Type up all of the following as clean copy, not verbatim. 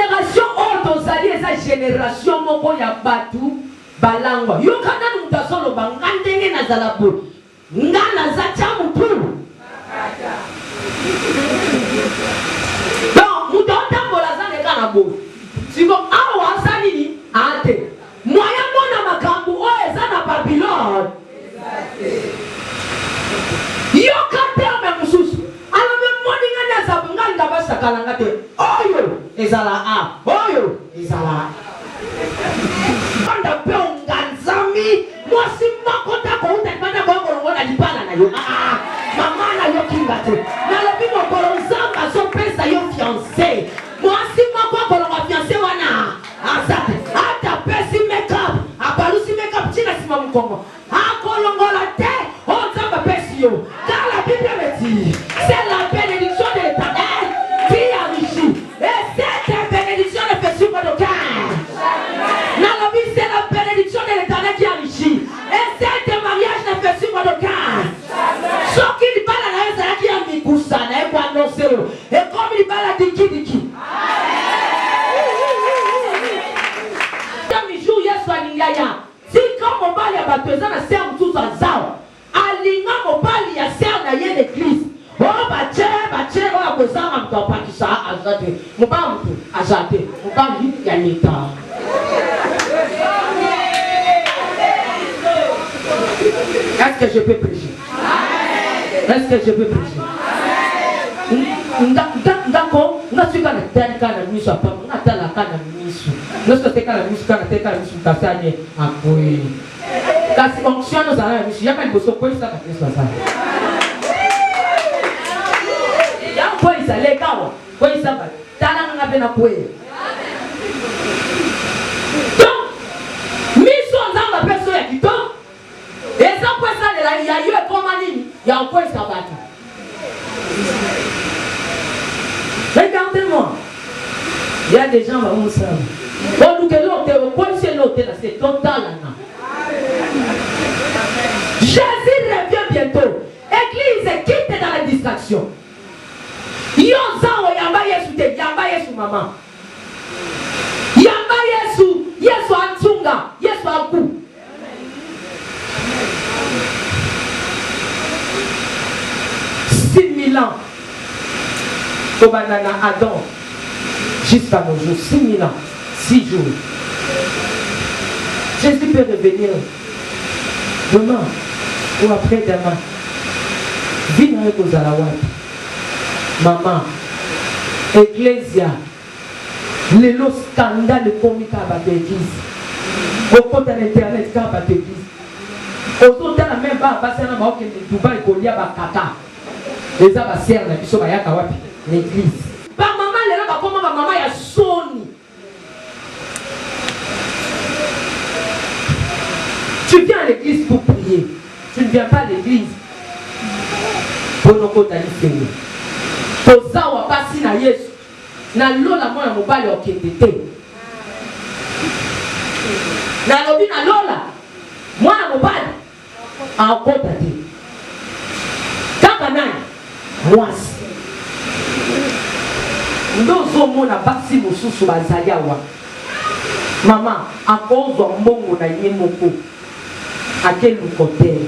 génération autosali eza génération moko ya batu balangwa. Yo kana mutasolo bangandenge na zalabu. Ngana za chamutu. Donc mutonda molaza ne kana bo. Siko awa asali ate. Moya mona makambu o eza na Babylone. Yo kate me mususu. Ala me moninga na zabunganga basa kalanga te. Oyo ezala a. Oyo ezala. Anda pe unganzami. Mwasi makota ko utakipata kwa ngona lipana na yo. Mama na yo kingate. Na lobi mo kolonzanga so pesa yo fiancé. Mwasi makwa kolonga fiancé wana. Azate. Ata pesi makeup. Abalusi makeup china sima mkongo. Akolongola te. Onzamba pesi yo. Car la Bible me dit, c'est la bénédiction de l'Éternel qui enrichit. Et cette bénédiction ne fait suivre d'aucun. Dans la vie, c'est la bénédiction de l'Éternel qui enrichit. Et cette mariage ne fait suivre d'aucun. Ce qui parle à la haine, c'est là qui a mis Goussana et quoi non zéro. Et comme il parle à Diki. Si comme on parle à Batouza, na serre tout à Zao. Alinga mobali ya serre na yé l'église. Oh bache, oh akozanga mto pakisa azate. Mobamtu azate. Mobali ya neta. Est-ce que je peux prêcher? Est-ce que je peux prêcher? D'accord, nous sommes dans le tel cas de mission, nous sommes dans le cas de mission. Nous sommes dans le cas de mission, nous sommes dans le cas de mission, nous sommes dans le cas de mission. Regardez-moi. Il y a des gens qui vont ça. Donc, c'est total. Jésus revient bientôt. Église, quitte dans la distraction. Yamba Yesu maman. Yamba Yesu Antunga, Yesu Aku. 6 000 ans. Au banana Adam. Jusqu'à nos jours. 6 000 ans. 6 jours. Jésus peut revenir demain ou après-demain. Viens avec aux Alawat. Maman. Ecclésia. Le scandale comique à votre église. Au compte de l'internet, à votre église. Au compte de la même barre, parce que nous avons Dubaï, il y a Kaka. Les abasseurs, ils sont à l'église. Par maman, les gens, comment maman a sonné. Tu viens à l'église pour prier. Tu ne viens pas à l'église pour nous contenter. Pour ça, on va passer à Yesu. Na lola mwana mobali okende te. Na lobi na lola mwana mobali akota te. Kaka nani? Mwasi. Ndozo mona basi mususu bazali awa. Mama akozwa mbongo na ye moko. Akelu kote.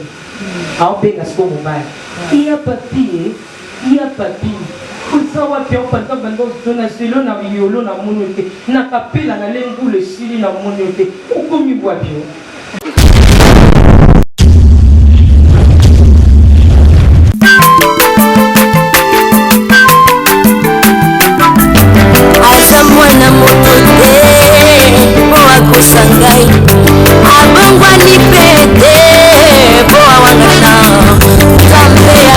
Aobenga siko mobali. Iya papier, iya papier. Kusawa pia upanda bando zona silo na violo na monote na kapela na lengu le sili na monote ukomi bwa pio. Asa mwana motote boa kusangai abangwa ni pete boa wangana kambe ya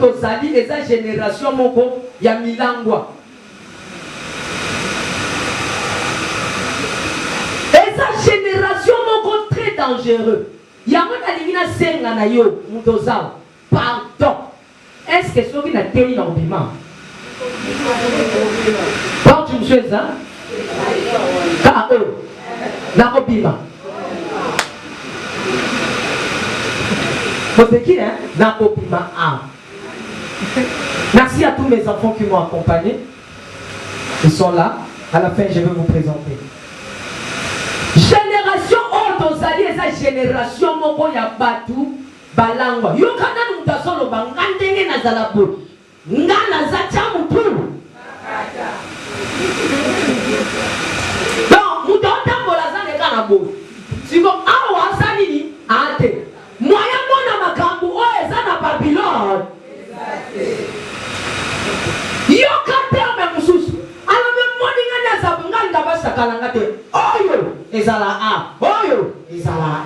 tozali eza génération moko ya milangwa. Eza génération moko très dangereux. Yango na lingina senga na yo mutoza. Pardon. Est-ce que soki na tei na obima? Quand tu me fais ça, K.O. na obima. Vous savez qui hein? Na obima A. Merci à tous mes enfants qui m'ont accompagné. Ils sont là. À la fin, je vais vous présenter. Génération Otozali, esa génération moko ya batu balangwa. Yo kana mtasolo bangandenge na zalabu. Ngana za chamu tu. Donc, mutota mbola zane kana bo. Siko awa sanini ate. Moya mona makambu o eza na Babylone. Yo kateme mususu. Alabe moni ngana za nganda basa kalangate. Oyo ezala a. Oyo ezala.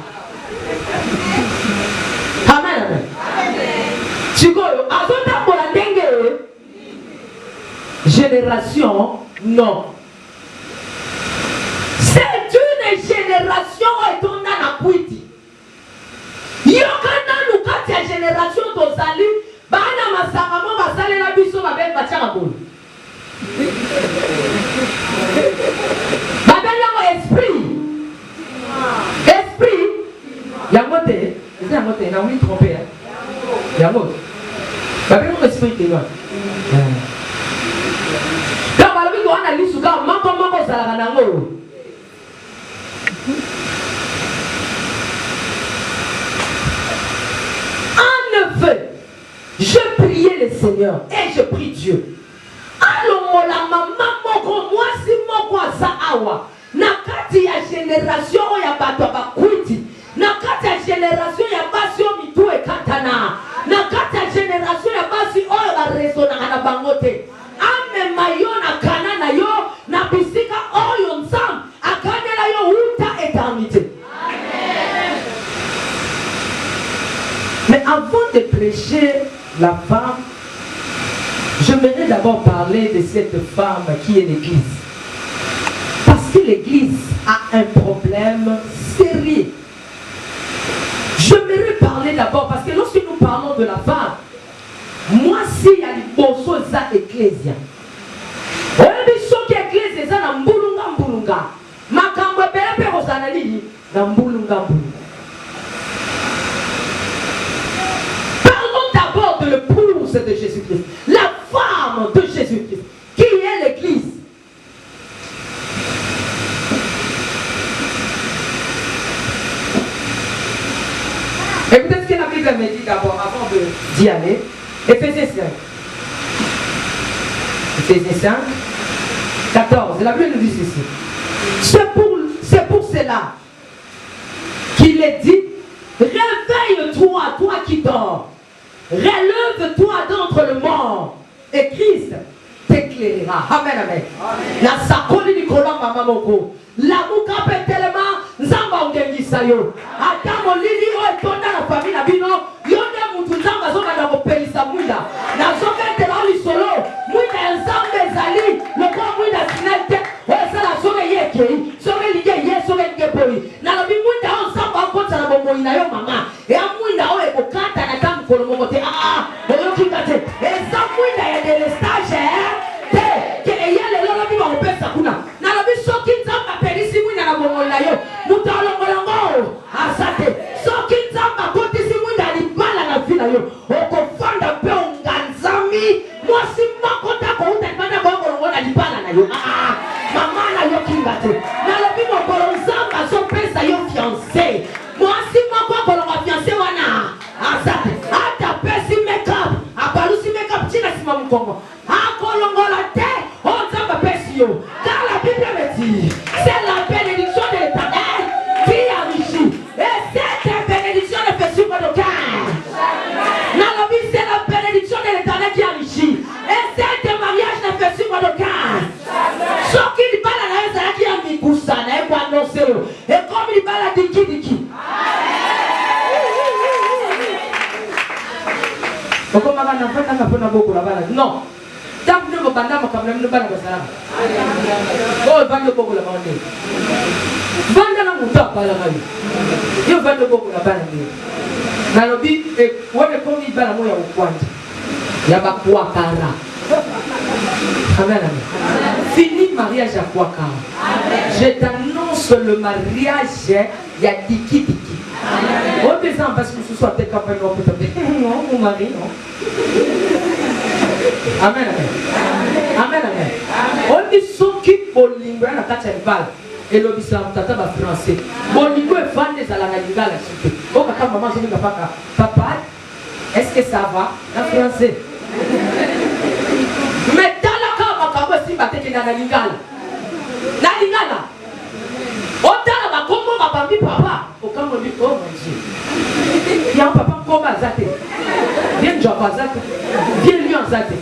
Amen amen. Chikoyo azota mbola ndenge. Génération non. C'est une génération etona na kwiti. Yo kana lukati ya génération tozali bana masanga mo basale na biso babe bachaka bolo. Babe yango esprit. Esprit yango te, yango te na oui tromper. Yango. Babe yango esprit te yo. Ka balobi ko ana lisuka moko zala nango. Je priais le Seigneur et je prie Dieu. Alors, la maman moko moi si moko asa awa. Nakati ya génération ya bato bakwiti. Nakati ya génération ya basi o mitu e katana. Nakati ya génération ya basi o ba resona na bangote. Ame mayona kana na yo na bisika oyo nsam akanela yo uta éternité. Mais avant de prêcher la femme, j'aimerais d'abord parler de cette femme qui est l'Église. Parce que l'Église a un problème sérieux. J'aimerais parler d'abord, parce que lorsque nous parlons de la femme, moi si il y a des bossos à l'Église. On a dit que l'Église est à Mbulunga. Makambo Bebe Rosanali, Mbulunga. De l'épouse de Jésus-Christ, la femme de Jésus-Christ, qui est l'Église. Écoutez ce que la Bible me dit d'abord avant d'y aller. Éphésiens 5. Éphésiens 5, 14. La Bible nous dit ceci. C'est pour cela qu'il est dit, réveille-toi, toi qui dors. Relève-toi d'entre le mort et Christ t'éclairera. Amen, amen. La sakoli ni kolamba mamoko. La muka petelema nzamba ungengisa yo. Ata molili o etonda na famille na bino. Yonde mutu nzamba zonga na kopelisa mwinda. Na zonga etela oli solo. Mwinda ya nzamba ezali. Loko mwinda sinete. Wesa la zonga yeke. Zonga lige ye, zonga lige boi. Na lobi mwinda o nzamba akota na bomo ina yo mama. Ya mwinda o ekokata na tamu kolomo te. Oyo kikate. Eza mwinda ya dele stage. Ke eyele lolo biwa upesa kuna. Na lobi soki nzamba perisi mwinda na bomo ina yo. Muta olongolongo. Asate. Soki nzamba kotisi mwinda alibala na vina yo. Oko fanda pe unganzami. Mwasi makota ko uta nipanda kwa olongo na libala na yo. Mama na yo kingate. Na lobi mokolo nzamba so pesa yo fiancé. Mwasi makwa kolongo fiancé wana. Asate. Ata pesi make-up. Apalusi make-up china sima mkongo. Akolongola te. Onzamba pesi yo. Car la Bible me dit, c'est la bénédiction de l'Éternel qui enrichit. Et cette bénédiction ne fait suivre d'aucun. Dans la vie, c'est la bénédiction de l'Éternel qui enrichit. Et cette mariage ne fait suivre d'aucun. Ce qui parle à la raison qui a mis Goussana et quoi annoncer. Et comme il parle à Diki. Okomaka na fata même ne pas la salam. Oh, va de beaucoup la bande. Vanda la mouta par la maille. Yo va de beaucoup la bande. Nalobi, et ouais, mais comme il va la moya au point. Yabakwa kara. Amen, amen. Fini mariage à Kwakara. Je t'annonce le mariage. Il y a Diki Diki. On descend parce que ce soit peut-être campagne. Non, mon mari, non. Amen, amen. Amen, amen. On dit s'occupe pour l'ingrat à la balle. Et le bisam tata va français. Mon lingo est fan des alanalinga la suite. Oh, quand maman, je dis papa, est-ce que ça va en français? Mais dans la cave, si ma tête est dans la lingala. La lingala. Autant la comment ma famille papa. Aucun me dit, oh mon Dieu. Il y a un papa comme Azate. Viens job Azate. Viens lui en Azate.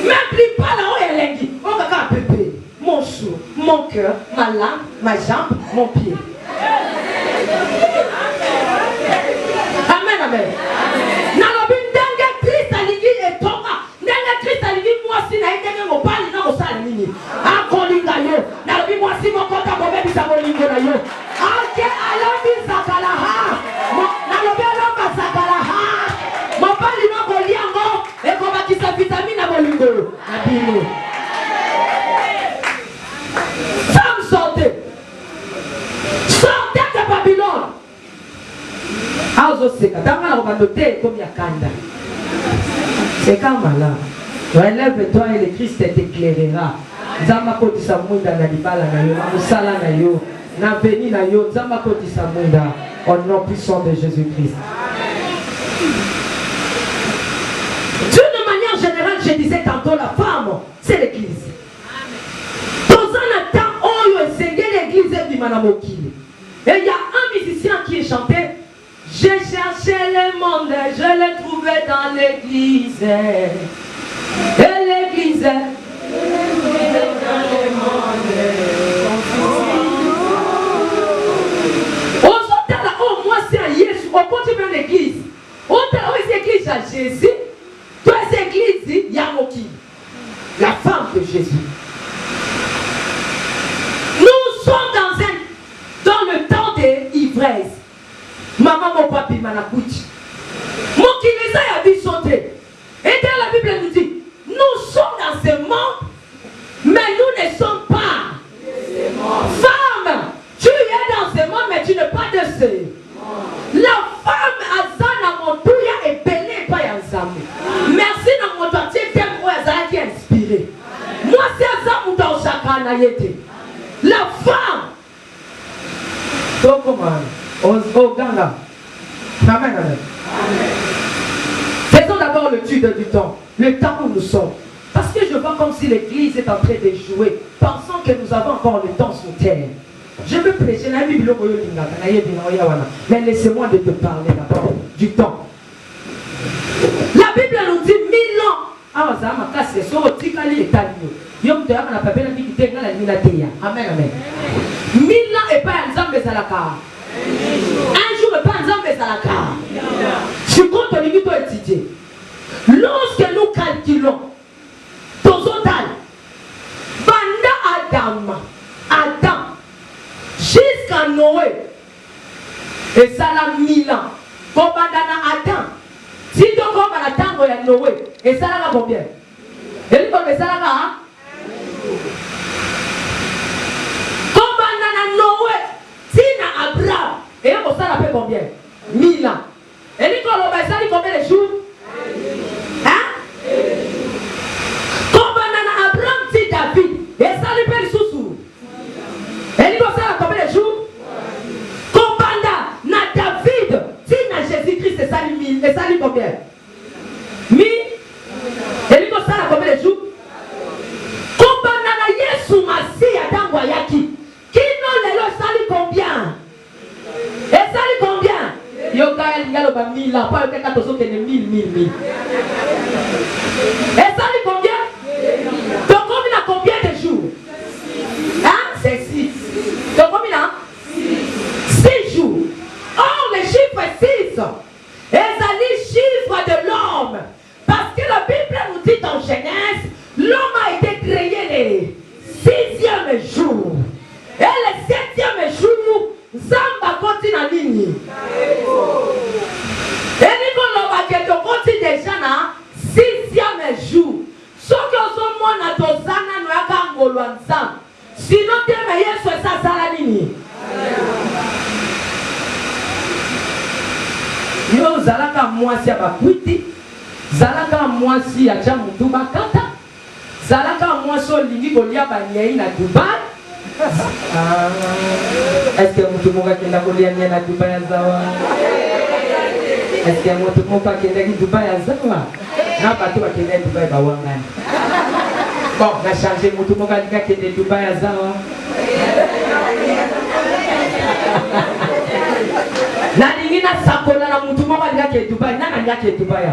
M'implique pas là où elle est dit. Oh, kaka pépé. Mon chou, mon cœur, ma langue, ma jambe, mon pied. Amen, amen. Femme, sortez. Sortez de Babylone. C'est comme là. Relève-toi et le Christ t'éclairera. Zamako tisamunda na libala na yo, musala na yo, na veni na yo, Zamako tisamunda, au nom puissant de Jésus-Christ. D'une manière générale, je disais tantôt, la femme, c'est l'église. Dans un temps, on y a enseigné l'église et Bimanamokili. Et il y a un musicien qui est chanté. J'ai cherché le monde, je l'ai trouvé dans l'église. Et l'église. Oh, moi c'est à Jésus. On continue l'église. On est l'église à Jésus. Toi, c'est l'église, il y a Moki. La femme de Jésus. Nous sommes dans le temps des ivresse. Maman, mon papi, manakuchi. Mon qui les a vu sauter. Et dans la Bible nous dit, nous sommes dans ce monde, mais nous ne sommes pas. Femme, tu es dans ce monde, mais tu n'es pas de ce. La femme, Azana Montouya est belle pas ensemble. Merci dans mon doigt, tu es Azana qui est inspiré. Moi, c'est Azana Mouta Chakana Yete. La femme. Donc, comment? Au Ganga. Amen, amen. Faisons d'abord l'étude du temps. Le temps où nous sommes. Parce que je vois comme si l'église est en train de jouer, pensant que nous avons encore le temps sur terre. Je veux prêcher la Bible, mais laissez-moi de te parler d'abord du temps. La Bible nous dit 1000 ans. Ah, ça m'a cassé. Amen, amen. 1000 ans et pas un zambé salaka. Un jour et pas un zambé salaka. Je compte les minutes étudier. Lorsque nous calculons, total, banda Adam, jusqu'à Noé, et ça l'a 1000 ans. Comme Adam, si tu as Adam et Noé, et ça l'a combien? Et lui, ça l'a Noé, si na Abraham, et ça l'a fait combien? 1000 ans. Et lui, ça l'a combien de jours? Hein? Comme Abraham, si David, et ça lui fait le sous-sous. Et lui, ça l'a combien de jours? Comme na David, si na Jésus-Christ, et ça lui 1000, et ça lui combien? 1000. Et lui, ça l'a combien de jours? Comme na Yesu Masi, Adam Wayaki. Qui non le sali combien? Et sali combien? Yoga il y a le 1000 là, pas le 14 qui est 1000. Et sali combien? Donc combien a combien de jours? Hein? C'est 6. Donc combien a? 6 jours. Or le chiffre est 6. Et ça dit chiffre de l'homme. Parce que la Bible nous dit dans Genèse, l'homme a été créé jour. Et le 7e jour, Zamba continue à nini. Et nous continue déjà na 6e jour. Ce que nous avons tozana nous akangolo ensemble. Sinon teme Yesu esa sala nini. Yo zalaka mwasi abakwiti, zalaka mwasi acha mutu bakata, zalaka mwasi olingi kolia banyei na Dubai. Est-ce que mutu moka kenda kolia nyei na Dubai azawa? Est-ce que mutu moka kenda ki Dubai azawa? Na batu bakenda Dubai bawangani. Bon, na changer mutu moka nika kenda Dubai azawa. Na ningina sakola na mutu moka nika ke Dubai, na nika ke Dubai.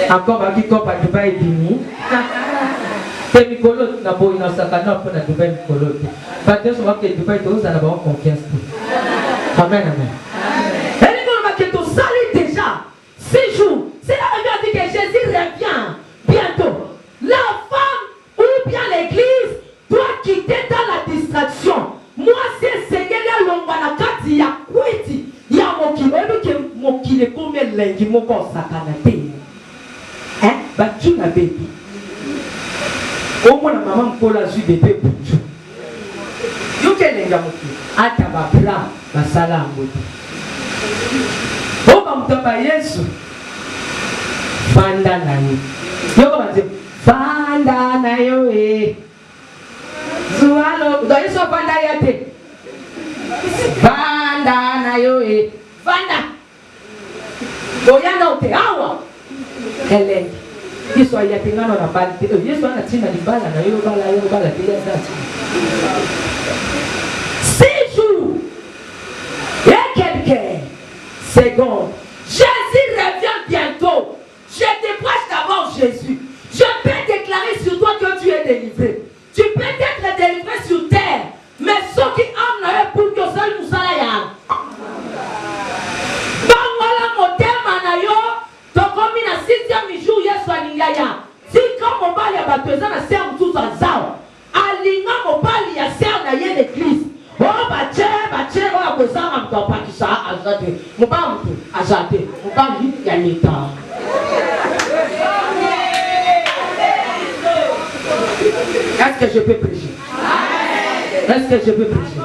Encore baki kopa Dubai dini. C'est Mikolo na boy na sakana pour na Dubai Mikolo. Parce que souvent que Dubai tous à la bonne confiance. Amen amen. Et nous va que tu salues déjà 6 jours. C'est là on dit que Jésus revient bientôt. La femme ou bien l'église doit quitter dans la distraction. Moi c'est Seigneur ya longa na kati ya kwiti ya mokile que mokile comme lengi moko sakana te. Hein? Bah tu n'as bébé. Au moins la maman pour la suite bébé pour tu. Yo kelenga mokile. Ata ba bra ba sala ngoto. Oba mtaba Yesu. Fanda na yo. Yo ko ba fanda na yo eh. Zualo, do Yesu fanda yate. Fanda na yo eh. Fanda. Boyana ote awa. Helen. Yesu ayatengana na bali. Yesu anatina libala na yo bala bila zati. 6 jours. Et quelques secondes. Jésus revient bientôt. Je te prêche d'abord Jésus. Je peux déclarer sur toi que tu es délivré. Tu peux être délivré sur terre. Mais ceux qui ont pour que ça nous aille. Si comme on parle à Batoza na serre tout à zao, alinga mobali ya serre na ye l'église. Oh bache oh akozanga mto pakisa azate. Mobali mtu azate. Mobali ya leta. Est-ce que je peux prêcher? Est-ce que je peux prêcher?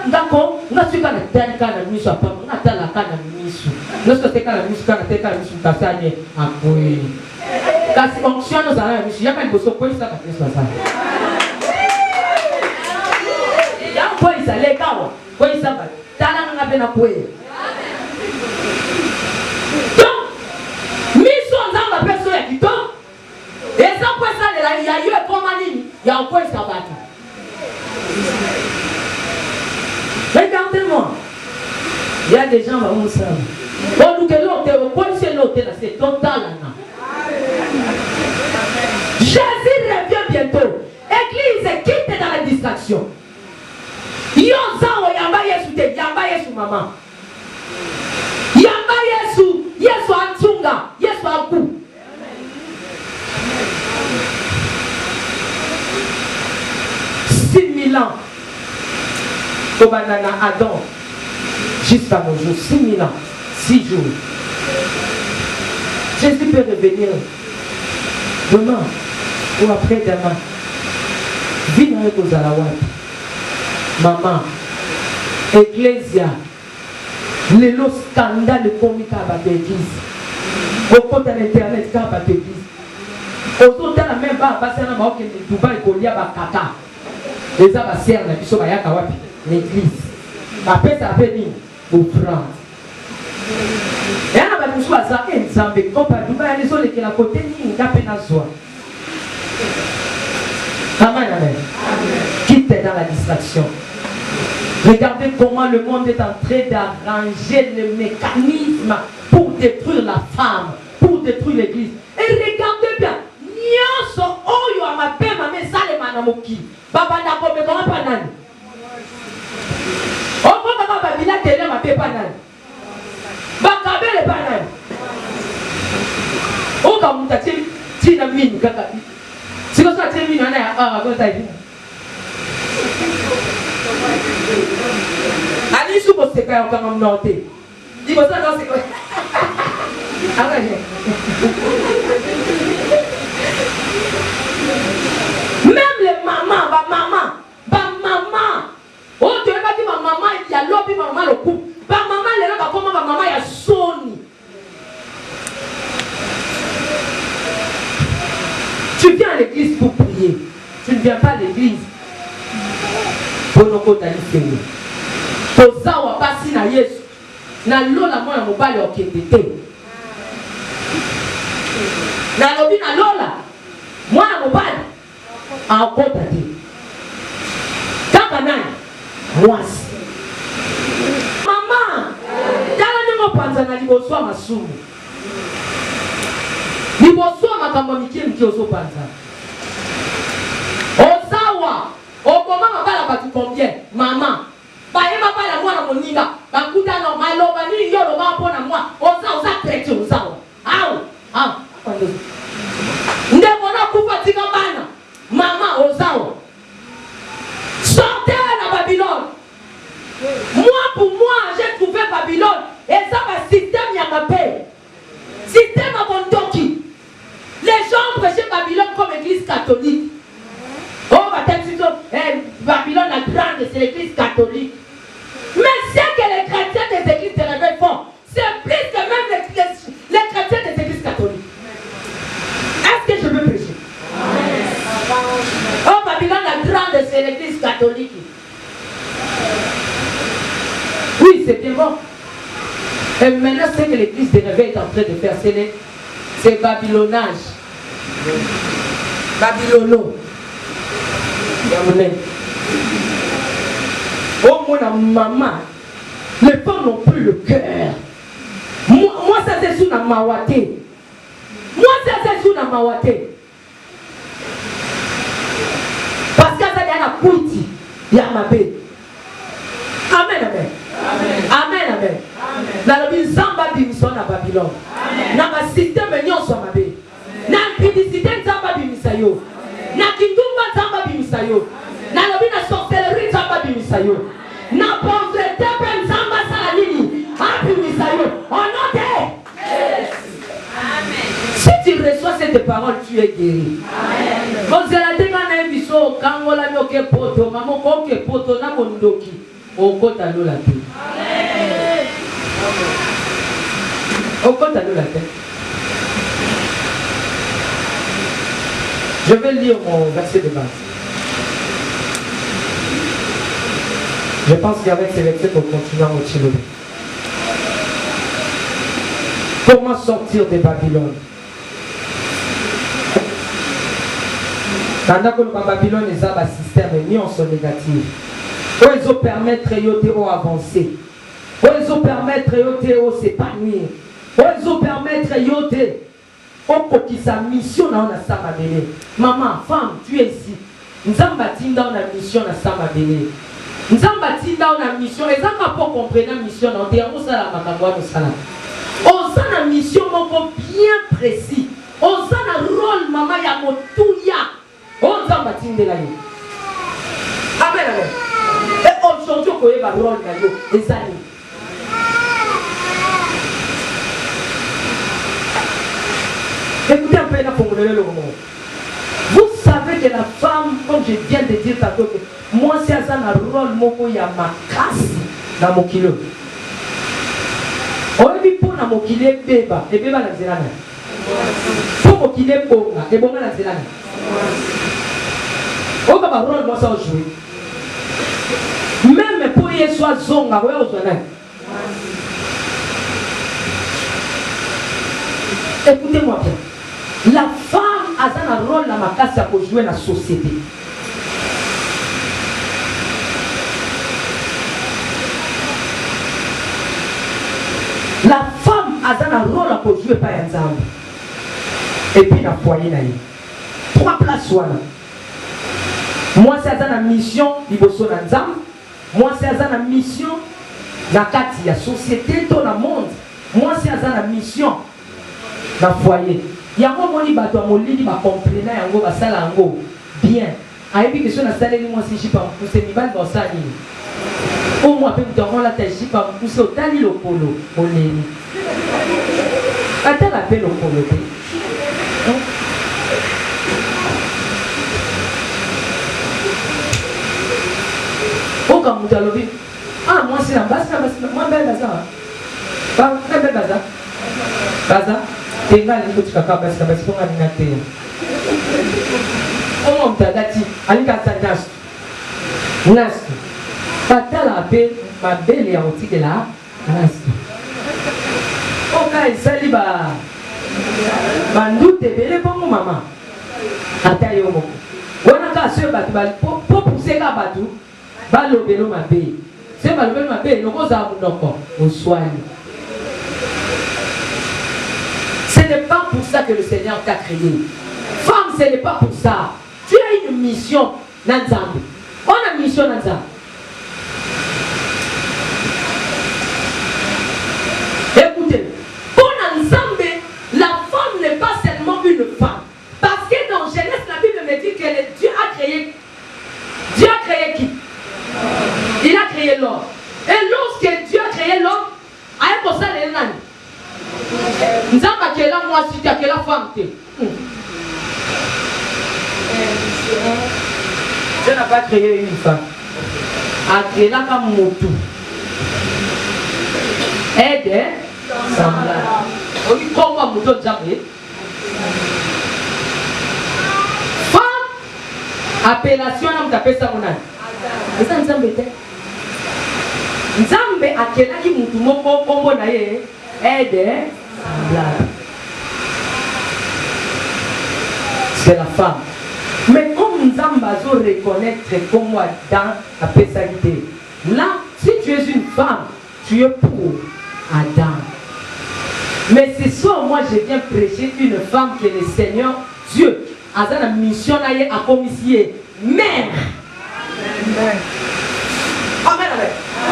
D'accord, on a su qu'on a tel cas de mission, on a tel cas de mission. Lorsque c'est cas de mission, on a tel cas de mission, on a tel cas de mission. Quand on fonctionne, on a tel mission, il y a même besoin de quoi ça fait ça. Il y a quoi ça les gars, quoi ça va? T'as la main à quoi? Donc, mission dans la personne qui tombe. Et ça quoi ça il y a eu un commandement, il y a quoi ça va? Regardez-moi. Il y a des gens qui vont ça. Bon, nous que l'autre, c'est total. Jésus revient bientôt. Église quitte dans la distraction. Yonzao yamba Yesu te, yamba Yesu mama. Yamba Yesu antunga, Yesu aku. ans. Au banana Adam, jusqu'à nos jours, 6000 ans, 6 jours. Jésus peut revenir demain ou après-demain. Viens avec aux Alawat. Maman, Ecclésia, les scandales comiques à la église. Au côté de l'internet, à la église. Autour de la même barre, passer à la Maroc, et Dubaï, il y a un kata. Les hommes servent l'église. Après, ça fait une offrande. Et on va nous choisir un exemple. Comme par Dubaï, les autres qui sont à côté, ils n'ont pas besoin. Amen, amen. Quitte dans la distraction. Regardez comment le monde est en train d'arranger le mécanisme pour détruire la femme, pour détruire l'église. Et regardez bien, Nyoso Oyo Amape Mame Salema Namoki, Baba Nako Mekoma Panani. Oko Baba Babila Tele Mape Panani. Bakabele Panani. Oka Mutati Tina Min Kaka. Si vous avez mis un air, ah, vous avez dit. Allez, sous votre séquence, quand on a noté. Il faut ça dans ces. Même les mamans, oh, tu n'as pas dit ma maman, il y a l'autre, ma maman le coupe. Ma maman, elle est là, comment ma maman, il y a Sony. Tu viens à l'église pour prier. Tu ne viens pas à l'église pour nous côté d'Aliféo. Pour ça, on va passer à Yesu. Na lola moi mobali okende te. Na lobi na lola mwana mobali akota te. Kaka nani? Mwasi. Mama, yala ningo panza na liboso masumu. Liboso makambo mikie mkie oso panza. Osawa, okoma mabala batu combien? Mama. Baema bala mwana moninga. Bakuta no maloba ni yoro mapona mwa. Oza trete ozawa. Au. Ndemo na kufa tika bana. Mama ozawa. Sortez la Babylone. Moi pour moi, j'ai trouvé Babylone. Et ça va système Yamapé. Système à Bondoki. Les gens prêchaient Babylone comme église catholique. Oh, Babylone la grande, c'est l'église catholique. Mais c'est que les chrétiens des églises de réveil font, c'est plus que même les chrétiens des églises catholiques. Est-ce que je peux prêcher? Oh, Babylone la grande, c'est l'église catholique. Oui, c'est bien bon. Et maintenant, c'est que l'église de réveil est en train de faire, c'est babylonnage. Babylono. Oh mon maman, les femmes n'ont plus le cœur. Moi ça c'est sous la mawaté. Moi ça c'est sous la mawaté. Parce que ça y a la pouti, il y a ma bête. Amen, amen. Amen, amen. Dans le Zamba bimission à Babylone. Dans le système de sur ma bête. Dans la publicité Zamba bimisayo. Na kindumba Zamba bimisayo. Na lobina sorcellerie Zamba bimisayo. Na pauvreté ben Zamba salanini. A bimisayo. On note. Si tu reçois cette parole, tu es guéri. Amen. Vous allez dire que biso kangola nyoke poto, maman koke poto na mondoki. Okota lola te. Amen. Okota lola te. Je vais lire mon verset de base. Je pense qu'avec ces versets, on continue à continuer. Comment sortir de Babylone? Pendant que le Babylone est un système mis en son négatif. Où ils ont permettre de avancer. Où ils ont permettre de s'épanouir. Où ils ont permettre de pour qui sa mission dans la Samabélé. Maman, femme, tu es ici. Nous sommes bâtis dans la mission dans Samabélé. Nous sommes bâtis dans la mission. Et ça, pour comprendre la mission, on dit on a une mission bien précis. On a un rôle, maman, il y a mon tout ya. On s'en bâtis de la vie. Amen, amen. Et aujourd'hui, on a un rôle, les amis. Écoutez un peu là pour me le moment. Vous savez que la femme, comme je viens de dire tantôt, que moi c'est un rôle moko ya makasi dans mon kilo. On dit pour na mokile beba, et beba la zelana. Pour mokile bonga, et bonga la zelana. On va avoir rôle moi ça jouer. Même pour y soit zonga, ouais au zonga. Écoutez-moi bien. La femme a un rôle dans ma casse pour jouer dans la société. La femme a un rôle pour jouer par exemple. Et puis dans le foyer, trois places. Moi, c'est une mission, moi, c'est une mission dans la société, dans le monde. Moi, c'est une mission dans le foyer. yango moni bato ya molili bakomprena yango basala yango bien ayebi ke so nasaleli mwasi jipa mokuse mibali basala nini o mwa mpe moto yango olata jipa mokuse otali lokolo oleli atala mpe lokolo te oka moto alobi mwasi na basi mwa mbele baza tenga lingo kaka basi ponga nina te omo mtadati alika sandasu nasu patala pe mabele ya otikela nasu oka esali bandute ebele pongo mama ata yo moko wana ka so bato po puseka bato balobelo mabe se balobelo mabe nokozala monoko oswani. Ce n'est pas pour ça que le Seigneur t'a créé. Femme, ce n'est pas pour ça. Tu as une mission, Nanzambe. On a une mission, Nanzambe. Écoutez, pour Nanzambe, la femme n'est pas seulement une femme. Parce que dans Genèse, la Bible me dit que Dieu a créé. Dieu a créé qui? Il a créé l'homme. Et lorsque Dieu a créé l'homme, il y a un peu Nzamba kela moi si tu as la femme te. Dieu n'a pas créé une femme. A créé la comme motu. Aide semblable. On dit comment moto jamais. Femme appellation on t'appelle ça mon âme. Et ça Nzambe te. Nzambe a créé qui motu moko kombo na ye. Aide semblable. C'est la femme. Mais comme Nzambazo reconnaître comme Adam a personnalité. Là, si tu es une femme, tu es pour Adam. Mais ce soir, moi je viens prêcher une femme que le Seigneur Dieu a dans la mission à commissionner mère. Amen. Amen.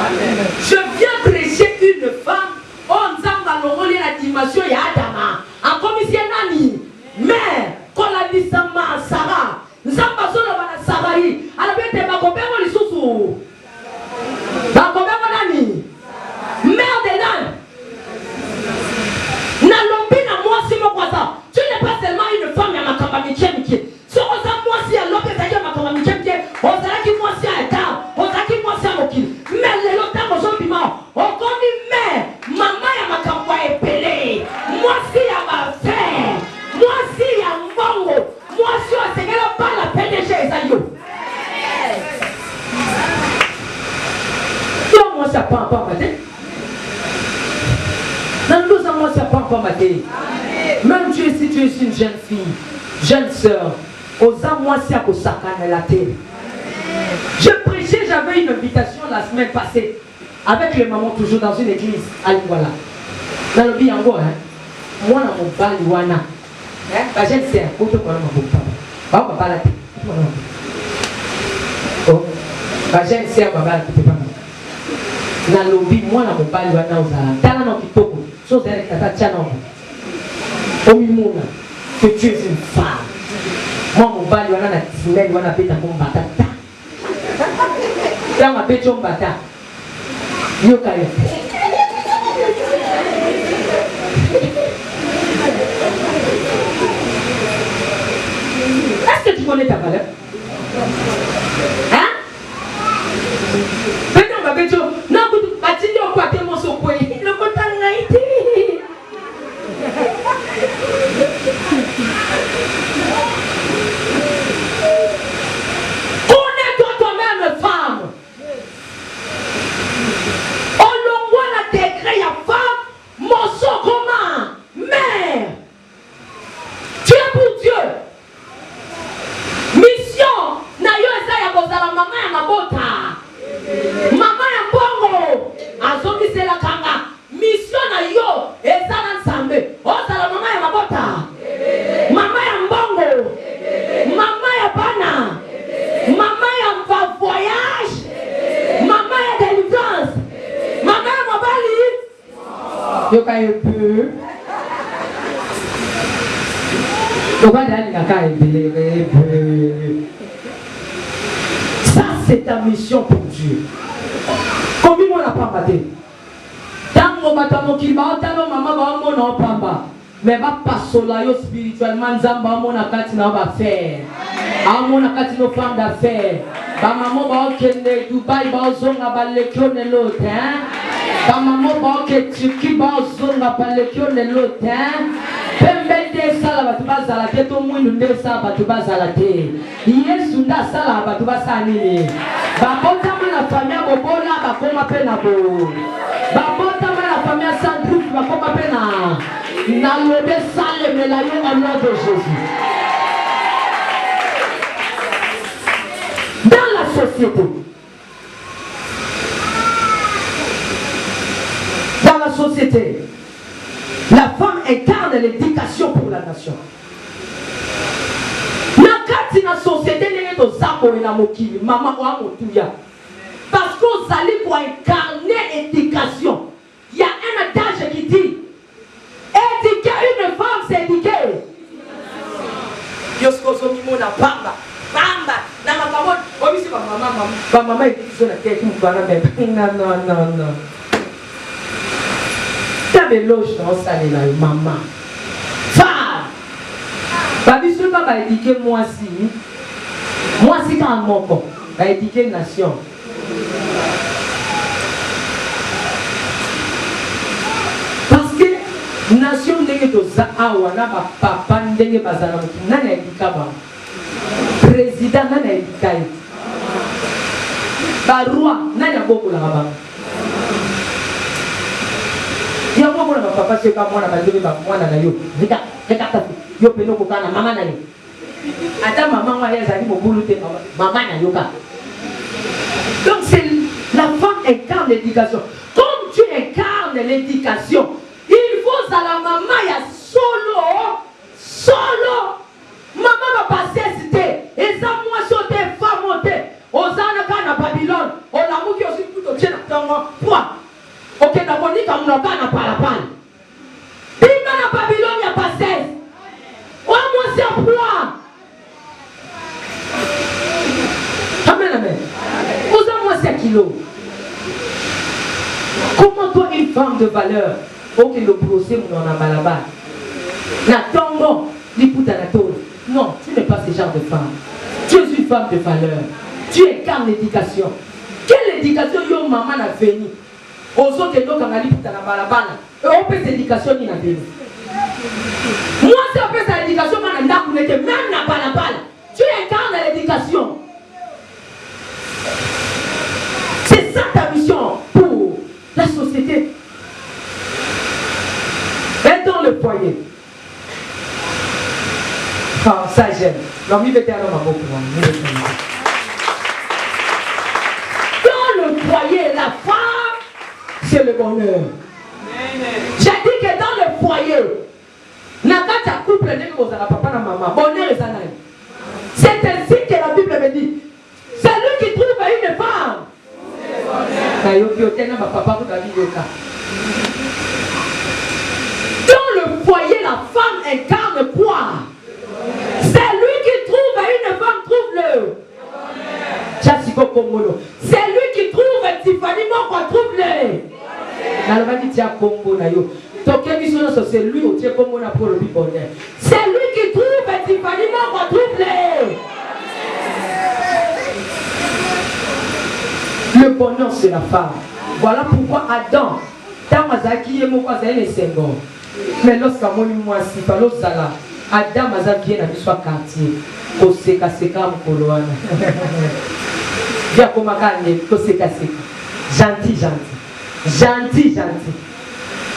Amen. Je viens prêcher une femme. On Nzamba longoli la dimension ya Adama. En commission nani? Mais quand la disama Sarah, Nzamba solo bana Sarai. Alors bien te bakobengo lisusu. Bakobengo nani? Mère de nan. Na lombi na moi si mo kwaza. Tu n'es pas seulement une femme ya makamba michemike. So oza moi si ya lobe za ya makamba michemike. Oza ki moi si ya eta. Oza ki moi si ya mokili. Mais le lota mo zo bima. Okoni mère. Maman ya makambo epele. Moi si ya ma frère. Moi si ya mbongo. Moi si o sengela pas la PDG ezayo. Toi moi ça pas matin. Dans nous ça moi ça pas matin. Même tu es si tu es une jeune fille, jeune sœur, osa moi si à kosakana la terre. Je prêchais, j'avais une invitation la semaine passée. Avec les mamans toujours dans une église à Lingwala. Dans le biango, moi na mon bali wana. Bah j'ai c'est un autre moi na mon papa. Bah papa la tête. Oh. Bah j'ai c'est papa la tête papa. Na lobi moi na mon bali wana ozala. Tala no kitoko. So zere tata tchana. Omimuna que tu es une femme. Moi mon bali wana na timeli wana peta ko batata. Dans ma pétion bata. Yokayo. Est-ce que tu connais ta valeur? Hein? Pétion ma pétion. Non, tu vas dire quoi t'es mon sokwe. Le côté naïté. Connais-toi toi-même, femme. Mère, tu es pour Dieu. Mission, na yo esa ya kozala mama ya mabota. Mama ya mbongo. Azomi se la kanga. Mission na yo esa na Nzambe. Ozala mama ya mabota. Mama ya mbongo. Mama ya bana. Mama ya voyage. Mama ya délivrance. Mama ya mobali. Yo ka peu. Ça, c'est ta mission pour Dieu. Combien on n'a pas battu? Tango batamo kilba, tango mama ba mo na pamba. Mais va pas solayo spirituellement nzamba mo na kati na ba faire. Amo na kati no femme d'affaires. Ba maman ba okende Dubai ba ozonga ba lekyo ne l'autre, hein. Ba maman ba okende Turquie ba ozonga ba lekyo ne l'autre, hein. Pembe de sala ba tuba sala te to mwindu de sala ba tuba sala te. Yesu nda sala ba tuba sala nini. Ba bota na famille bobola ba koma pe na bo. Ba bota na famille Sandrou ba koma pe na. Na lobe sale me la yo au nom de Jésus. Dans la société, la femme incarne l'éducation pour la nation. Nakati na société n'est to zako na mokili, maman wa motuya. Parce qu'on s'allie pour incarner l'éducation. Il y a un adage qui dit éduquer une femme, c'est éduquer. Yosko Zomimo na bamba. Bamba. Na maman, obisi ba maman. Ba maman éduque na tête mu bana même. Non. T'avais loge dans ça là, maman. Femme. Babi sur ba éduquer moi si quand mon corps, ba éduquer nation. Nation ndenge to za awana ba papa ndenge bazana mutu nani edika ba président nani edika yi ba roi nani abokola ba ya mwana ba papa se ka mwana ba ndenge ba mwana na yo nika ta yo peno ko kana mama na yo ata mama wa ya zali mobulu te mama na yo ka. Donc c'est la femme incarne l'éducation. Comme tu incarnes l'éducation, il faut à la maman, il y a solo. Maman va passer cité. Et ça, moi, sur des femmes montées. Aux anakas na Babylone. Au l'amour qui aussi tout au tien dans mon poids. Ok, d'abord, ni comme on n'a pas la balle. Bima na Babylone, il n'y a pas 16. Oh, moi, c'est un poids. Amen. Aux moi, c'est un kilo. Comment toi, une femme de valeur, ok, le procès, on en a balaba. La tombe, l'époute à la tour. Non, tu n'es pas ce genre de femme. Tu es une femme de valeur. Tu incarnes l'éducation. Quelle éducation yo maman a venu? Aux autres, nous, quand on a l'époute à la balaba, on peut cette éducation qui n'a venu. Moi, si on peut cette éducation, on a même la balaba. Tu incarnes l'éducation. C'est ça ta mission pour la société. Et dans le foyer. Ah, ça j'aime. Dans le foyer, la femme, c'est le bonheur. J'ai dit que dans le foyer, Nakata couple n'est pas la papa et maman. Bonheur et sanai. C'est ainsi que la Bible me dit. C'est lui qui trouve une femme. Dans le foyer, la femme incarne quoi? C'est lui qui trouve une femme, trouve-le. C'est lui qui trouve Tiffany Moko, trouve-le. C'est lui qui trouve Tiffany Moko, trouve-le. Le bonheur, c'est la femme. Voilà pourquoi Adam, mais lorsqu'à mon moi, si pas l'autre là, Adam a bien à l'histoire quartier. Koseka seka mkoloana. Via comme Kanye, koseka seka. Gentil.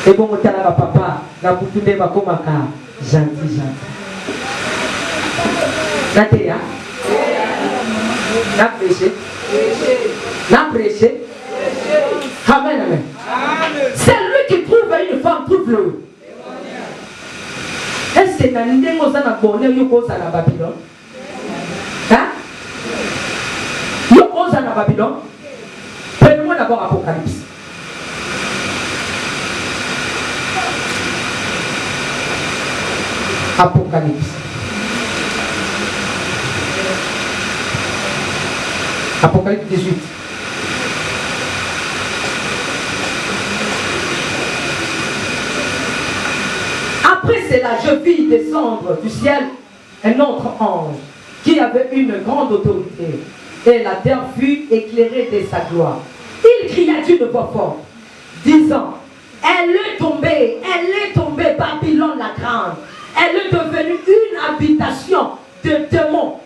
Et bon, on t'a papa, la boutonne va comme gentil. Natéa. N'a prêché. Amen. C'est lui qui trouve une femme, trouve-le. Est-ce que vous avez un bonheur à Babylone? Hein? Vous avez à Babylone? Prenez-moi d'abord Apocalypse. Apocalypse. Apocalypse 18. Après cela, je vis descendre du ciel un autre ange qui avait une grande autorité, et la terre fut éclairée de sa gloire. Il cria d'une voix forte, disant, elle est tombée, Babylone la grande. Elle est devenue une habitation de démons,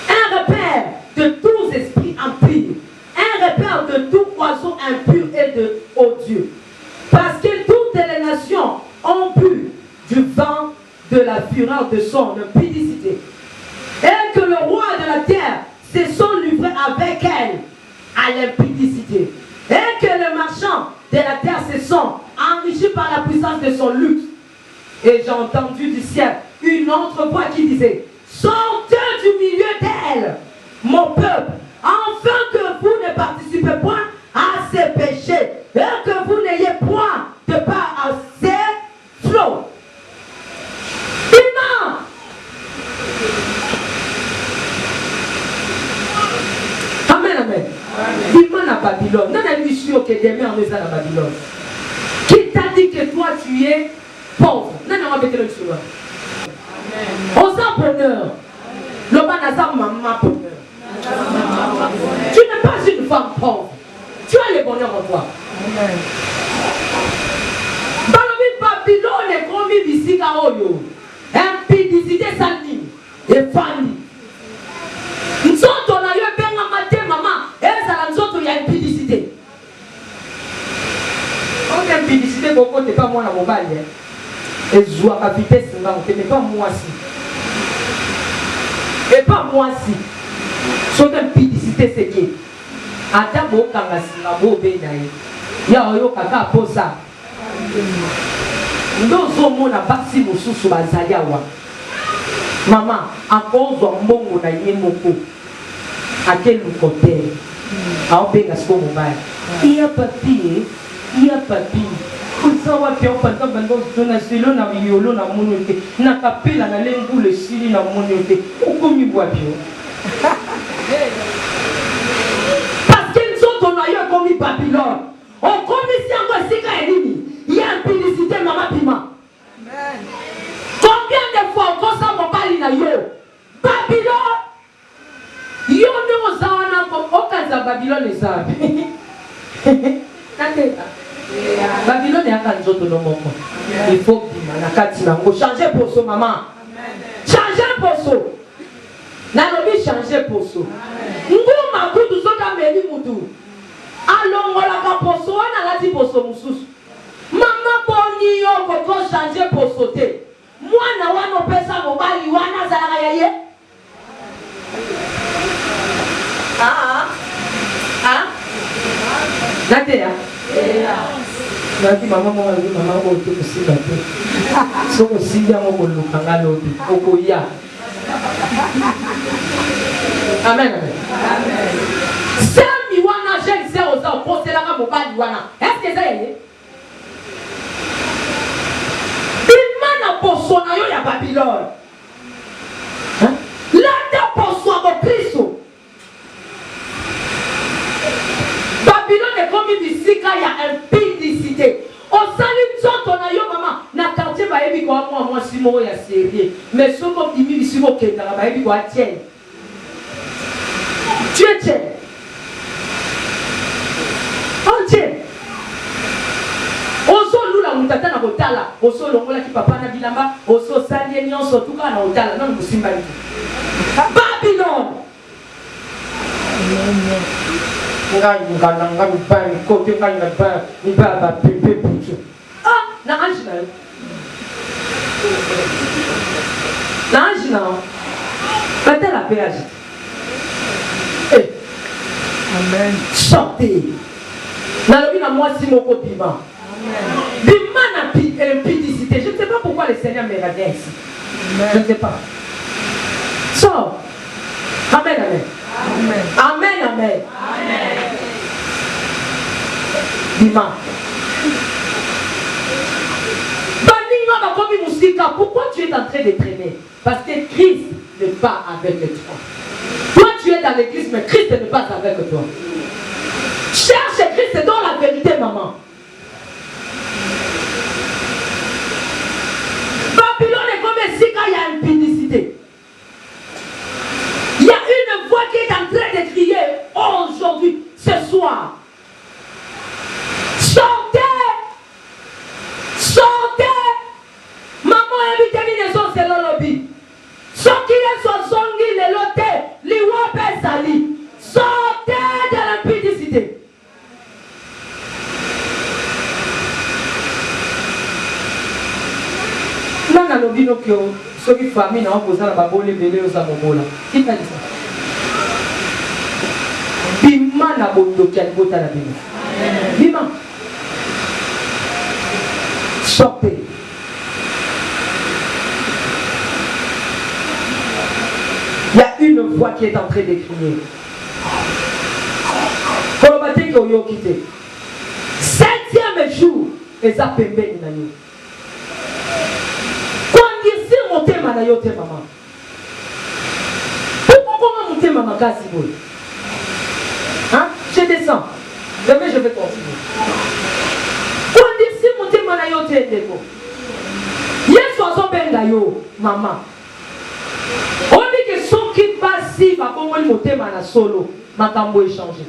un repère de tous esprits impurs, un repère de tout oiseau impur et de odieux. Parce que toutes les nations ont bu du vin de la fureur de son impudicité. Et que le roi de la terre se sont livrés avec elle à l'impudicité. Et que les marchands de la terre se sont enrichis par la puissance de son luxe. Et j'ai entendu du ciel une autre voix qui disait, sortez du milieu d'elle, mon peuple, afin que vous ne participez point à ses péchés, et que vous n'ayez point de part à ses flots. Humain! Amen, amen. Humain à Babylone. Non, la mission que demain on est à Babylone. Qui t'a dit que toi tu es pauvre? Non, non, on va mettre le sur. On sent bonheur. Le banasa maman bonheur. Tu n'es pas une femme pauvre. Tu as le bonheur en toi. Balobi Babylone est comme Bisika Oyo. Impudicité sali. Et Fanny. Nzoto na yo benga mate maman. Ezala nzoto ya impudicité. On impudicité beaucoup n'est pas moi la mobile. Et joie à vitesse, mais pas moi si. Et pas moi si. Son impudicité c'est qui? Adamo kangasi na bo benaye. Ya oyo kaka posa. Ndozo mona basi mususu bazali awa. Mama, akozwa mbongo na ye moko. Akel côté. Aobenga siko mobile. Iya papier, iya papier. Kusawa pia opanta bando na silo na violo na monote. Na kapela na lengu le sili na monote. Ukomi bwa pio. Parce qu'ils sont en ailleurs comme Babylone. On connaît si encore c'est quand il y a une publicité maman pima. Combien de fois on constate mon pali na yo? Babylone. Yo ne ozana comme aucun de Babylone les a. Babylone est à kanzoto no moko. Il faut bima na kati na ngo changer pour so maman. Changer pour so. Na lobi changer pour so. Nguma kudu soka meli mudu. Alongola ka poso wana lati poso mususu. Mama boni yo ko changer poso te. Mwana wana pesa mobali wana zalaka yaye. Nate ya. Nati mama mo ngi mama ko te kusiba te. So ko sinja mo ko lukanga lobi. Oko ya. Amen. Amen. Sami wana jeune sœur oza posela ka mobali wana. Est-ce que ça y est? Imana poso na yo ya Babylone. Hein? Landa poso a Kristo. Babylone est comme une bisika ya impudicité. On salue nzoto na yo maman na quartier ba yebi ko moi simo ya sérieux. Mais ce comme dimi bisimo kenda ba yebi ko atien. Tu es tiens. On tient. Oso lula mutata na botala. Oso longola ki papa na bilamba. Oso sali nyonso tuka na botala. Non musimba ni. Babylone. Nga mi kote nga mi ba pepe putu. Ah, na anjina. Na anjina. Bata la péage. Amen. Sortez. Nalobi na moi si moko bima. Amen. Bima na impudicité. Je ne sais pas pourquoi le Seigneur me regarde ici. Je ne sais pas. Sors. Amen, amen. Amen. Amen, amen. Amen. Bima. Baninga bakomi musika. Pourquoi tu es en train de traîner? Parce que Christ n'est pas avec toi. Toi, tu es dans l'église, mais Christ n'est pas avec toi. Cherche Christ dans la vérité, maman. Babylone est comme si il y a une publicité. Il y a une voix qui est en train de crier aujourd'hui, ce soir. Sortez! Sortez! Maman invite une maison, c'est l'olobi. Sortez les sozongi, les lotés, les wapes sali. Sortez de l'impudicité. Non, non, non, non, non. Ceux qui famille n'ont pas la babole belé aux amobola. Qui t'a dit ça? Bima na bondo qui a bota la bima. Bima. Sortez. Il y a une voix qui est en train de crier. Kolobate qui ont quitté. 7e jour, et ça peut bien nous. Monter ma nayote maman. Pourquoi monter maman kasi boy? Hein? Je descends. Demain je vais continuer. Quand ici monter ma nayote ndeko. Yes ozo benga yo maman. On dit que son qui passe si va comme monter ma solo makambo échanger.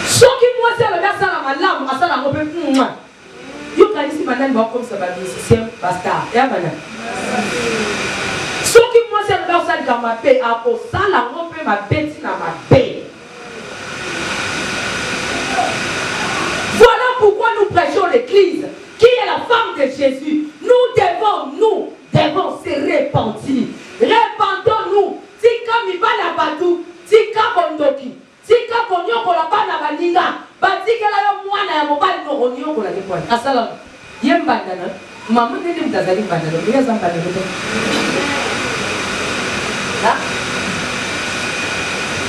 Son qui moi c'est le gars ça la malam asa la robe moi. Yo kanisi banane ba comme ça ba musicien basta. Ya banane. Ce qui moi c'est le personne dans ma paix, à cause ça la robe ma bête dans ma paix. Voilà pourquoi nous prêchons l'église, qui est la femme de Jésus. Nous devons se repentir. Répandons-nous. Tika mibala batu, tika bondoki, tika konyoko la bana baninga, batika la yo mwana ya mobali no konyoko la kepwana. Asala yembandana. Maman n'est pas dans la bande, mais elle est dans la bande.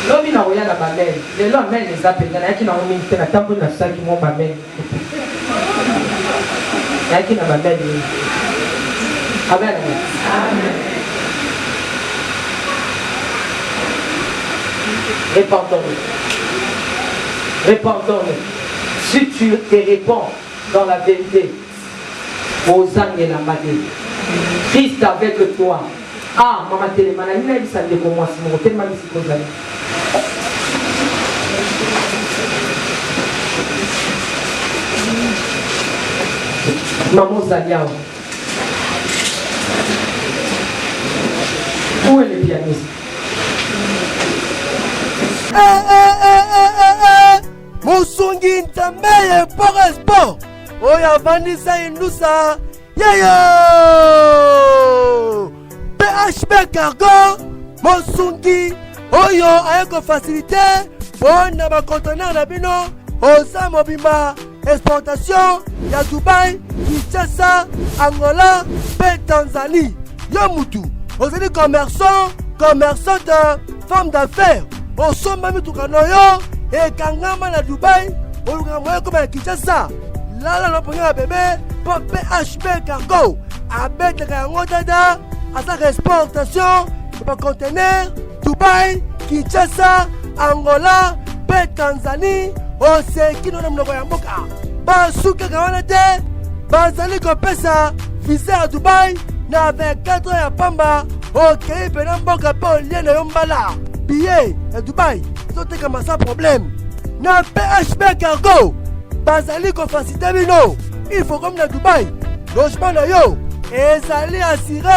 L'homme n'a rien à bâler. Les gens mènent les appels. Il y en a qui n'ont mis la table de la salle qui m'ont bâlé. Il y a qui n'a pas bâlé. Amen. Répandons-le. Répandons-le. Si tu te répands dans la vérité, aux ânes et la maladie. Christ avec toi. Ah, maman télémana, il a dit ça pour moi, c'est mon tellement ici pour vous. Maman Zaliao. Où est le pianiste? Musungi Ntameye Sport. Oya Vanessa Inusa. Yayo. PHP Cargo. Musungi. Oyo ayeko facilité. On a ma conteneur la bino. Osa Mobimba. Exportation. Ya Dubaï. Kinshasa. Angola. Pe Tanzanie. Yomutu. Vous êtes commerçante, femme d'affaires. Au sommet de Tukanoyo et Kangama la Dubaï. Au Lugamoyo comme à Kinshasa. Là, l'on prend un bébé pour PHP Cargo. Avec le Gangodada, à sa exportation, pour conteneur, Dubaï, Kinshasa, Angola, Pe Tanzanie. Au Seki, nous avons le Goyamboka. Basuka Gawanate, Bazali Kopesa, visa à Dubaï. Na 24 ans à Pamba, ok, Benamboka Paul Lien de Yombala, billet à Dubaï, sauter comme ça problème. Na PHP Cargo, Bazali qu'on facilite Bino, il faut comme na Dubaï, logement de yo, et Zali assuré.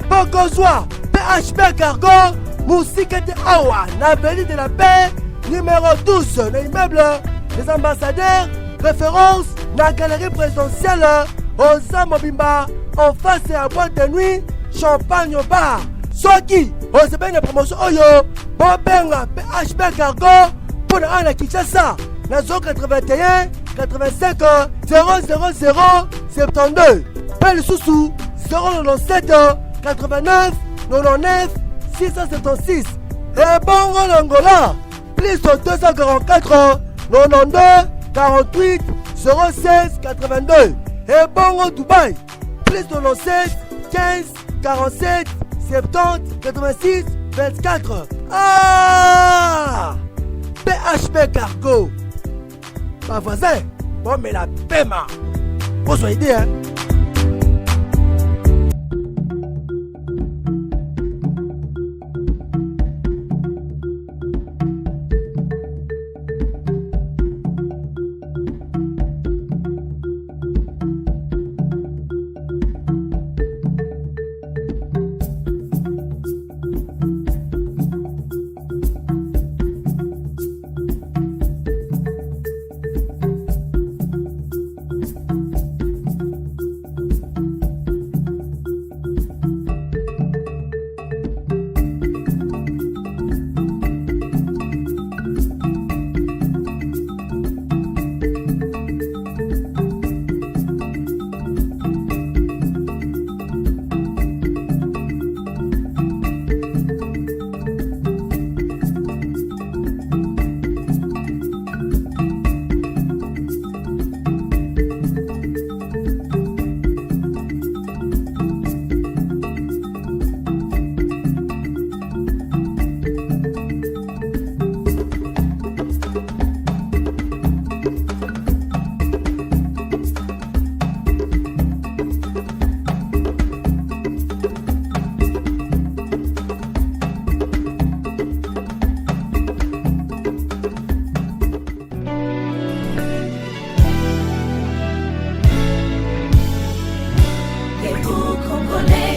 Bokozwa, PHP Cargo, musique de Awa, na Vallée de la Paix, numéro 12, l'immeuble des ambassadeurs, référence, na galerie présidentielle. Osa Mobimba, en face à boîte de nuit, champagne au bar. Soki, on se fait une promotion Oyo, Bobenga, PHP Cargo, pour la Kinshasa, la zone 81, 85, 000, 72. Pelle Soussou, 097, 89, 99, 676. Et bon, Angola, plus de 244, 92, 48, 016, 82. Et bon Dubaï, plus de 97, 15, 47 70 86 24. Ah, PHP Cargo. Pas voisin, bon mais la paiement. Bon soyez idée, hein.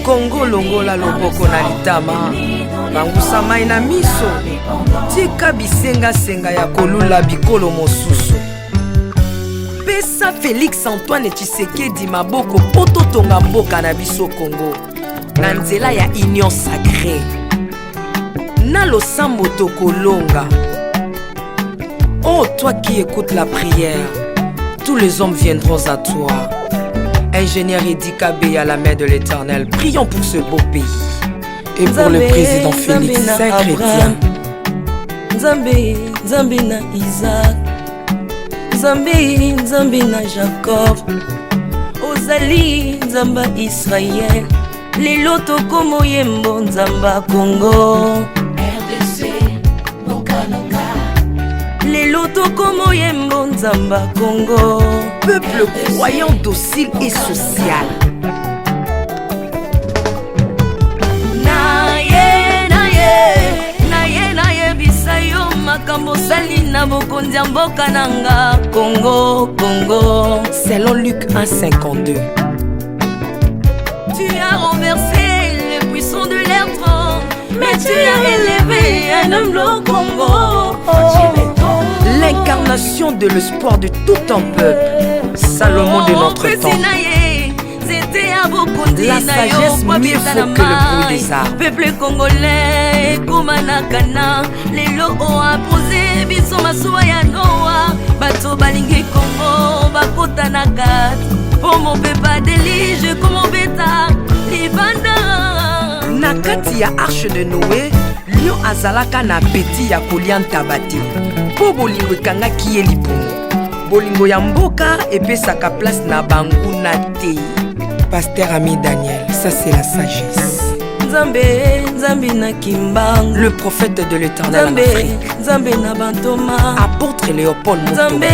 Congo longola loboko na litama bangusa mai na miso tika bisenga ya kolula bikolo mosusu pesa Félix Antoine Tshisekedi maboko poto tonga mboka na biso Congo na nzela ya union sacrée na losambo tokolonga. Oh toi qui écoutes la prière, tous les hommes viendront à toi. Ingénieur Edi Kabé à la main de l'Éternel, prions pour ce beau pays et pour le président Félix Saint-Chrétien. Nzambe na Isaac, Nzambe na Jacob, Ozali Nzamba Israël, lelo tokomo yembo Nzamba Congo, RDC Bokananga, lelo tokomo yembo Nzamba Congo. Peuple croyant docile et social. Naye bisayo makambo sali na bokonzi mboka nanga Congo. Selon Luc 1,52. Tu as renversé les puissants de leur trône, mais tu as élevé un homme le Congo. L'incarnation de l'espoir de tout un peuple. Salomon de notre temps. La sagesse mieux faut que le bruit des arbres. Peuple congolais, Koumanakana, les lots ont imposé, biso masuwa ya Noa, bato balingi Congo, bakota na kat, pour mon pepa délige, comme mon bêta, libanda. Na kati ya arche de Noé, lion azalaka na peti ya kolia ntabate. Po bolingo ekangaki ye libumu. Bolingo ya mboka epesaka place na banguna te. Pasteur Ami Daniel, ça c'est la sagesse. Nzambe na Kimbang, le prophète de l'Éternel en Afrique. Nzambe na Bantoma, apôtre Léopold Mutombo.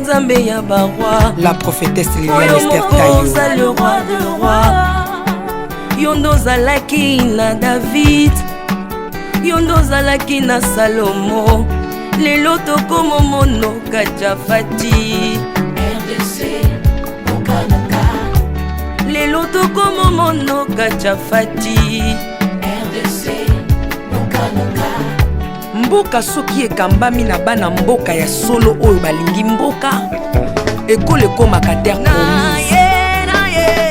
Nzambe ya baroi, la prophétesse Liliane Esther Tayo. Le roi de roi. Yondo zalaki na David, yondo zalaki na Salomo. Lelo tokomo mono Kachafati, RDC Bokananga. Lelo tokomo mono Kachafati, RDC Bokananga. Mboka soki ekambami na bana mboka ya solo oyo balingi mboka ekole komaka terre promise.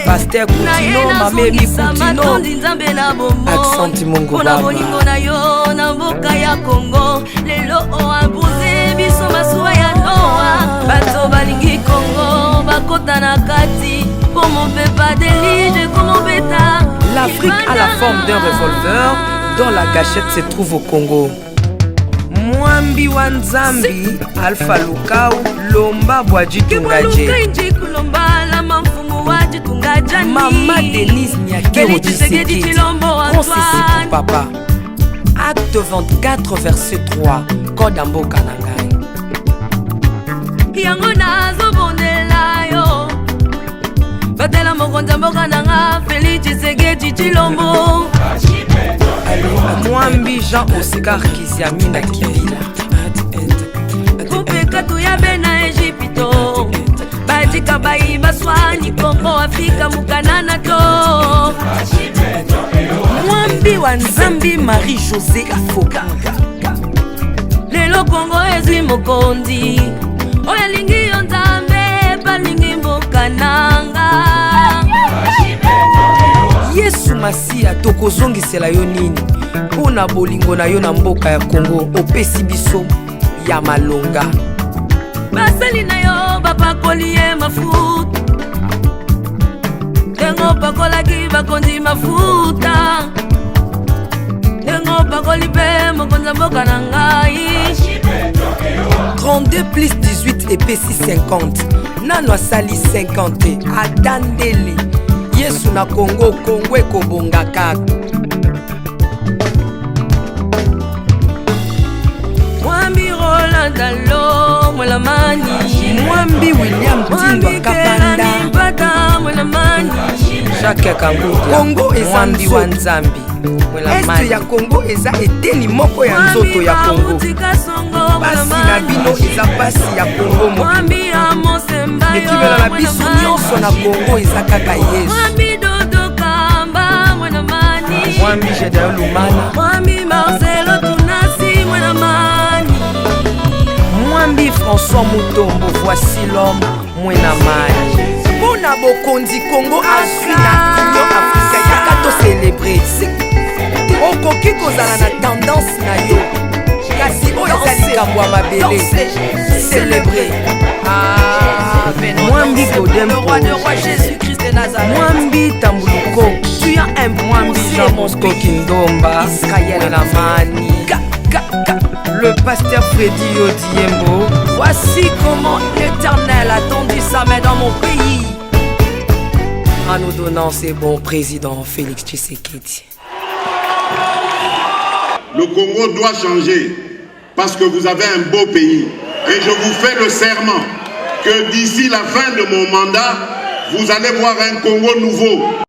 Pasteur Koutino, Mameli Koutino, Accent Mongo Baba. Bolingo na yo na mboka ya Congo, lelo o imposé biso masuwa ya Noa, bato balingi Congo bakota na kati, pour mon pepa délige comme mon bêta. L'Afrique a la forme d'un revolver dont la gâchette se trouve au Congo. Mwambi wa Nzambi, Alpha Lukau, Lomba Bwadji Tungaje. Zawadi Tungajani, Maman Denise Nyakiro Tshisekedi, conseiller pour papa. Acte 24 verset 3, Code Mboka Nangai. Yango nazo bondela yo, batela mokonza mboka nanga Félix Tshisekedi Tshilombo. Mwambi Jean Oscar Kiziami na Kibila. Kupeka tuyabe na Egypto, batika bayi baswani Kongo Afrika mukanana to. Mwambi wa Nzambi Marie-José Ifoka. Lelo Kongo ezwi mokonzi, oya lingi yo Nzambe balingi mboka nanga. Yesu Masia tokozongisela yo nini mpona bolingo na yo na mboka ya Kongo opesi biso ya malonga. Basali na yo bapakoli ye mafuta, ndengo pakolaki bakonzi mafuta, ndengo pakoli pe mokonza mboka na ngai. 32 plus 18 epesi 50 nano asali 50 atandeli Yesu na Kongo Kongo ekobonga kaka. Mwambi Roland Dalo Mwelamani, Mwambi William Tindwa Kapanda, Jacques Kangu Kongo eza Mwambi wa Nzambi Este ya Kongo eza eteni moko ya nzoto ya Kongo. Basi na bino eza pasi ya Kongo moko. Ekibela na biso nyonso na Kongo eza kaka Yesu. Mwambi Jedeo Lumana, Mwambi Marcelo Tunasi Mwenamani, Mwambi François Mutombo, voici l'homme Mwenamani. Mpona bokonzi Kongo azwi na Union Afrika yaka to célébrer. Okoki kozala na tendance na yo, kasi oyo eza likambo ya mabele. Célébrer. Mwambi Godempo, Mwambi Tambuluko, tu as un Mwambi Jean Bosco Kindomba, Mwenamani, le pasteur Freddy Odiembo. Voici comment l'Éternel a tendu sa main dans mon pays en nous donnant ces bons présidents Félix Tshisekedi. Le Congo doit changer parce que vous avez un beau pays. Et je vous fais le serment que d'ici la fin de mon mandat, vous allez voir un Congo nouveau.